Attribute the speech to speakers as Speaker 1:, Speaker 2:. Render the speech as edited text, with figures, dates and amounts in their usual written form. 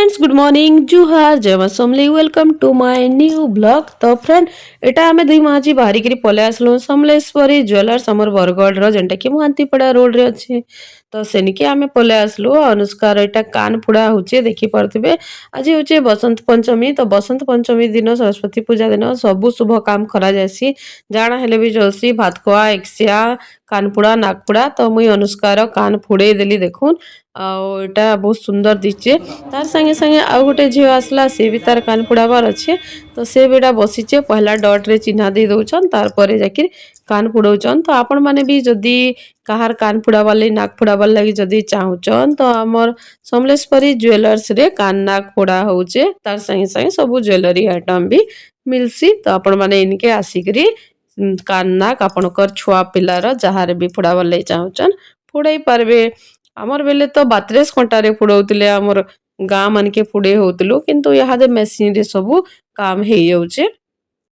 Speaker 1: Friends good morning जुहार जय मां Samlei welcome to my new blog. तो फ्रेंड एटा आमे दुई माजी बाहरी करी पले आसलु समलेश्वरी ज्वेलर्स हमर बरगढ़ रो जेंटा कि मुहांतीपड़ा रोड रे अछि। तो सेनिके आमे पले आसलु अनुष्कार एटा कान फुड़ा होचे देखि परथिबे। आज होचे बसंत पंचमी तो बसंत पंचमी दिन सरस्वती पूजा दिन सबु शुभ काम करा जायसी जाना हेले भी जलसी भात खोआ एक्सिया कानपुड़ा नागपुड़ा तो मुई अनुष्कार कान फुड़े देली देखुन आटा बहुत सुंदर दिचे तार संगे संगे आउ गोटे झील आसला सी भी तार कान पुड़ाबार अच्छे तो से बेटा बसीचे पहला डट रे चिन्हा दे दौन तार जाकिर कान पुड़ौन। तो आपण मैंने भी जदि कहार कान पुड़ाबार लगी नाक पुड़ाबार लगी जदि चाहूचन तो आमर समलेश्वरी ज्वेलर्स रे कान नाक पुड़ा होचे तार संगे संगे सब ज्वेलरी आइटम भी मिलसी। तो आपण मैंने इनके आसिकरी कान नाक आपणकर छुआ पिलार जहार भी पुड़ाबार लगी चाहूचन पुड़ाई पारबे। आमर बेले तो बातरेस कंटारे पुड़ौतिले आमर गाँ मानके पुड़े होतलु किंतु यहाँ मेसीन रे सबू काम हो जाउचे।